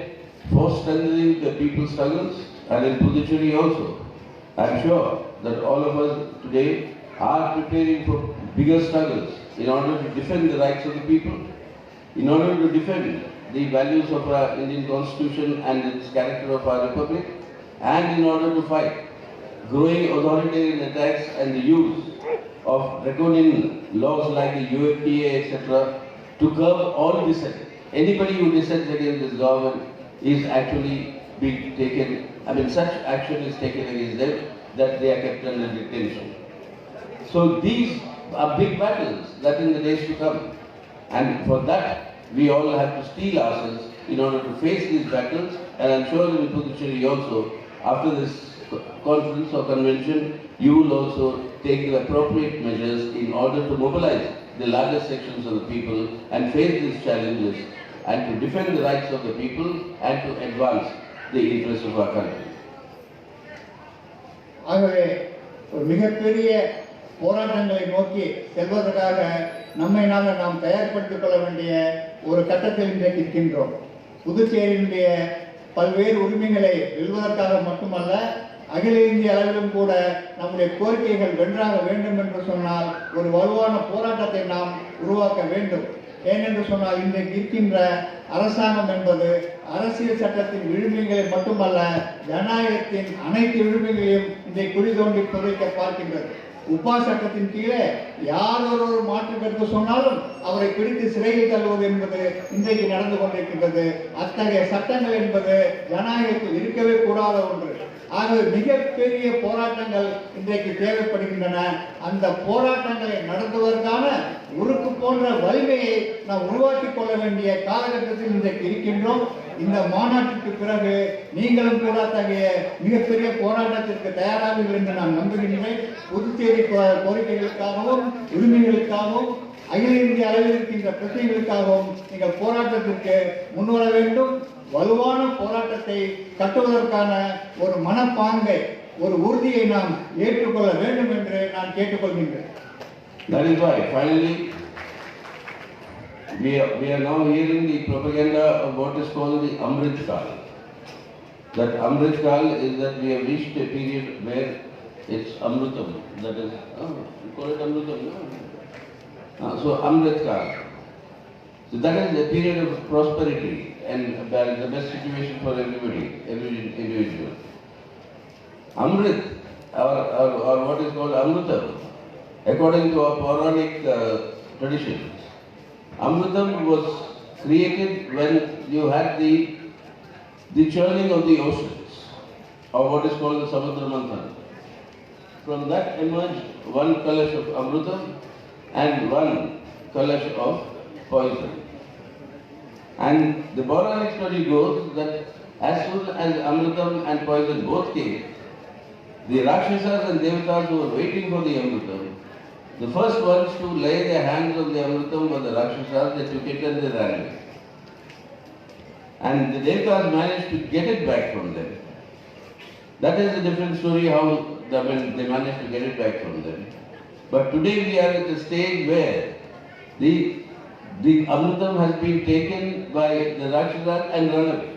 for strengthening the people's struggles, and in Puducherry also. I am sure that all of us today are preparing for bigger struggles in order to defend the rights of the people. in order to defend the values of our Indian Constitution and its character of our Republic, and in order to fight growing authoritarian attacks and the use of draconian laws like the UFPA, etc., to curb all dissent. Anybody who dissents against this government is actually being taken, such action is taken against them that they are kept under detention. So these are big battles that in the days to come. And for that, we all have to steel ourselves in order to face these battles. And I'm sure in Puducherry also, after this conference or convention, you will also take the appropriate measures in order to mobilize the largest sections of the people and face these challenges and to defend the rights of the people and to advance the interests of our country. ஆகவே ஒரு மிகப்பெரிய போராட்டங்களை நோக்கி செல்வதற்காக நம்மை நாம் தயார்படுத்திக் கொள்ள வேண்டிய ஒரு கட்டத்தில் இன்றைக்கு இருக்கின்றோம். புதுச்சேரியினுடைய பல்வேறு உரிமைகளை வெல்வதற்காக மட்டுமல்ல, அகில இந்திய அளவிலும் கூட நம்முடைய கோரிக்கைகள் வென்றாக வேண்டும் என்று சொன்னால் ஒரு வலுவான போராட்டத்தை நாம் உருவாக்க வேண்டும். ஏனென்று சொன்னால் இன்றைக்கு இருக்கின்ற அரசாங்கம் என்பது அரசியல் சட்டத்தின் விழுமியங்களை மட்டுமல்ல, ஜனநாயகத்தின் அனைத்து விழுமியங்களையும் இன்றைக்கு குழி தோண்டி புதைக்க பார்க்கின்றது. உப்பா சட்டத்தின் கீழே யார் ஒரு மாற்று கருத்து சொன்னாலும் அவரை பிடித்து சிறையில் தள்ளுவது என்பது இன்றைக்கு நடந்து கொண்டிருக்கின்றது. அத்தகைய சட்டங்கள் என்பது ஜனநாயகத்தில் இருக்கவே கூடாத ஒன்று. ஆகவே மிகப்பெரிய போராட்டங்கள் இன்றைக்கு தேவைப்படுகின்றன. அந்த போராட்டங்களை நடத்துவதற்கான உருக்கு போன்ற வலிமையை நாம் உருவாக்கிக் கொள்ள வேண்டிய காலகட்டத்தில் இன்றைக்கு இருக்கின்றோம். இந்த மாநாட்டிற்கு பிறகு நீங்களும் கூட அத்தகைய மிகப்பெரிய போராட்டத்திற்கு தயாராகுங்கள் என்று நான் நம்புகின்றேன். புதுச்சேரி கோரிக்கைகளுக்காகவும் உரிமைகளுக்காகவும் அகில இந்திய அளவில் இருக்கின்ற பிரச்சனைகளுக்காகவும் நீங்கள் போராட்டத்திற்கு முன்வர வேண்டும். வலுவான போராட்டத்தை கட்டுவதற்கான ஒரு மனப்பாங்கை, ஒரு உறுதியை நாம் ஏற்றுக்கொள்ள வேண்டும் என்று நான் கேட்டுக்கொள்கின்றேன். That is why finally we are now hearing the propaganda of what is called the Amrit Kal. That Amrit Kal is that we have reached a period where it's Amrutam. That is, you call it Amrutam, no? So Amrit Kal. So that is a period of prosperity and the best situation for everybody, every individual. Amrit, or what is called Amrutam, according to our Puranic traditions, Amrutam was created when you had the churning of the oceans, or what is called the Samudra Manthan. From that emerged one kalash of Amrutam and one kalash of poison. And the Puranic story goes that as soon as Amrutam and poison both came, the Rakshasas and Devatas who were waiting for the Amrutam, the first ones to lay their hands on the Amrutam were the Rakshasas. They took it and they ran away. And the Devatas managed to get it back from them. That is a different story how they managed to get it back from them. But today we are at a stage where the Amrutam has been taken by the Rakshasas and run away.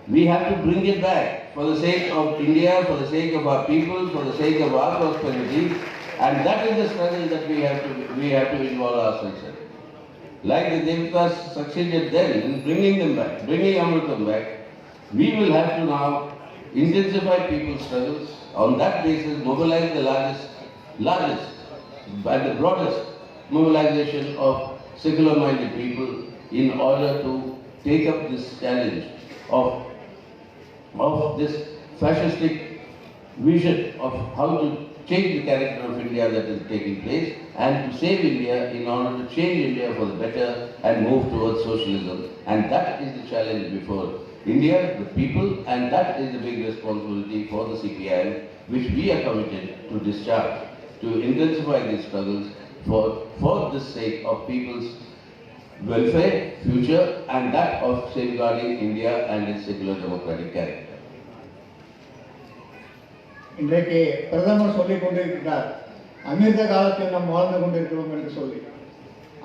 We have to bring it back for the sake of India, for the sake of our people, for the sake of our prosperity, and that is the struggle that we have to involve ourselves in. Like the Devatas succeeded then in bringing them back, bringing Amrutam back, we will have to now intensify people's struggles. On that basis, mobilize the largest and the broadest mobilization of secular-minded people in order to take up this challenge of this fascistic vision of how to change the character of India that is taking place and to save India in order to change India for the better and move towards socialism. And that is the challenge before India, the people, and that is the big responsibility for the CPIM, which we are committed to discharge, to intensify these struggles for the sake of people's welfare, future, and that of safeguarding India and its secular democratic character. இன்றைக்கு பிரதமர் சொல்லிக் கொண்டிருக்கிறார், அமிர்த காலத்தில் நாம் வாழ்ந்து கொண்டிருக்கிறோம் என்று சொல்லி.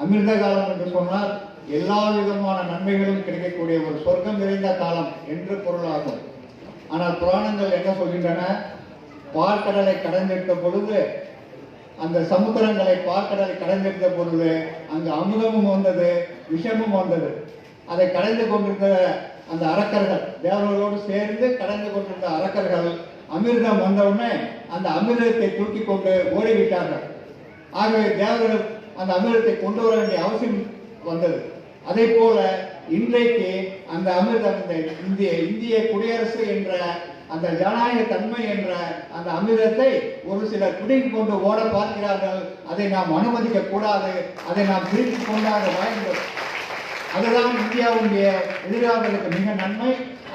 அமிர்த காலம் என்று சொன்னால் எல்லா விதமான நன்மைகளும் கிடைக்கக்கூடிய ஒரு சொர்க்கம் நிறைந்த காலம் என்று பொருளாகும். ஆனால் புராணங்கள் என்ன சொல்கின்றன? பார்க்கடலை கடந்திருக்க பொழுது அந்த சமுத்திரங்களை பார்க்கடலை கடைந்திருந்த பொழுது அங்கு அமுதமும் வந்தது, விஷமும் வந்தது. அதை கடைந்து கொண்டிருந்த அந்த அரக்கர்கள், தேவர்களோடு சேர்ந்து கடைந்து கொண்டிருந்த அரக்கர்கள் அமிர்தம் வந்தவுடனே அந்த அமிர்தத்தை தூக்கி கொண்டு ஓடிவிட்டார்கள். ஆகவே தேவர்கள் அந்த அமிர்தத்தை கொண்டு வர வேண்டிய அவசியம் வந்தது. அதே போல இன்றைக்கு அந்த அமிர்தம், இந்த இந்திய குடியரசு என்ற அந்த ஜனநாயக தன்மை என்ற அந்த அமிர்தத்தை ஒரு சிலர் பிடித்து கொண்டு ஓட பார்க்கிறார்கள். அதை நாம் அனுமதிக்க கூடாது. அதை நாம் பிரித்து கொண்டாக வேண்டும். அதுதான் இந்தியாவுடைய எதிர்காலத்துக்கு மிக நன்மை.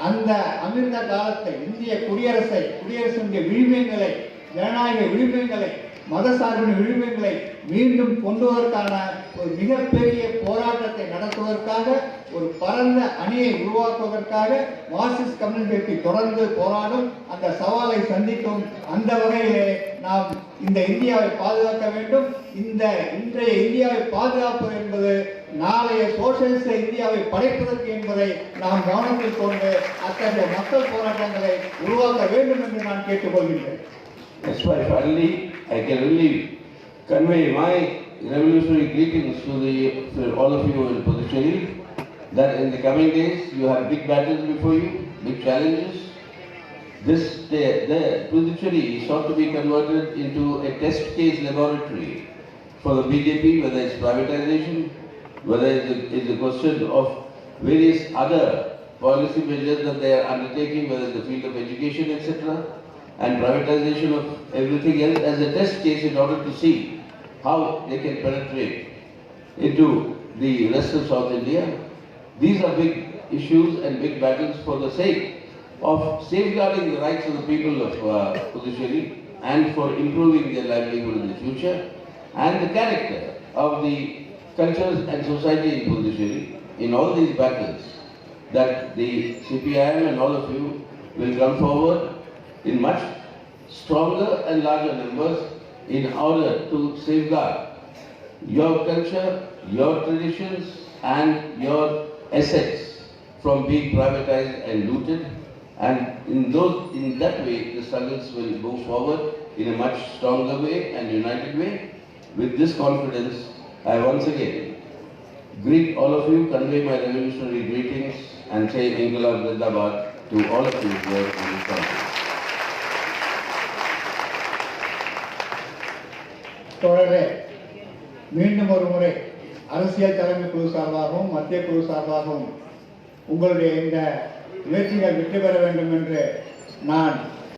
அந்த அமிர்த காலத்தை, இந்திய குடியரசுடைய விழுமியங்களை, ஜனநாயக விழுமியங்களை, மதசார்பின் விழுமியங்களை மீண்டும் கொண்டுவதற்கான ஒரு மிகப்பெரிய போராட்டத்தை நடத்துவதற்காக, ஒரு பரந்த அணியை உருவாக்குவதற்காக மார்க்சிஸ்ட் கம்யூனிஸ்ட் கட்சி தொடர்ந்து போராடும். அந்த சவாலை சந்திக்கும். அந்த வகையிலே நாம் இந்த இந்தியாவை பாதுகாக்க வேண்டும். இன்றைய இந்தியாவை பாதுகாப்பது என்பது நாளைய சோசியலிச இந்தியாவை படைப்பதற்கு என்பதை நாம் கவனத்தில் கொண்டு அத்தகைய மக்கள் போராட்டங்களை உருவாக்க வேண்டும் என்று நான் கேட்டுக்கொள்கிறேன். That's why finally I can only convey my revolutionary greetings to all of you in Puducherry, that in the coming days you have big battles before you, big challenges. The Puducherry is sought to be converted into a test case laboratory for the BJP, whether it's privatization, whether it's a question of various other policy measures that they are undertaking, whether it's the field of education, etc., and privatization of everything else, as a test case in order to see how they can penetrate into the rest of South India. These are big issues and big battles for the sake of safeguarding the rights of the people of Puducherry and for improving their livelihood in the future, and the character of the cultures and society in Puducherry. In all these battles, that the CPIM and all of you will come forward in much stronger and larger numbers in order to safeguard your culture, your traditions and your assets from being privatized and looted, and in that way the struggles will move forward in a much stronger way and united way. With this confidence, I once again greet all of you, convey my revolutionary greetings and say Inqilab Zindabad to all of you here in this country. தொடரே மீண்டும் ஒரு முறை அரசியல் தலைமை குழு சார்பாகவும் மத்திய குழு சார்பாகவும் உங்களுடைய இந்த முயற்சிகள் வெற்றி பெற வேண்டும் என்று நான்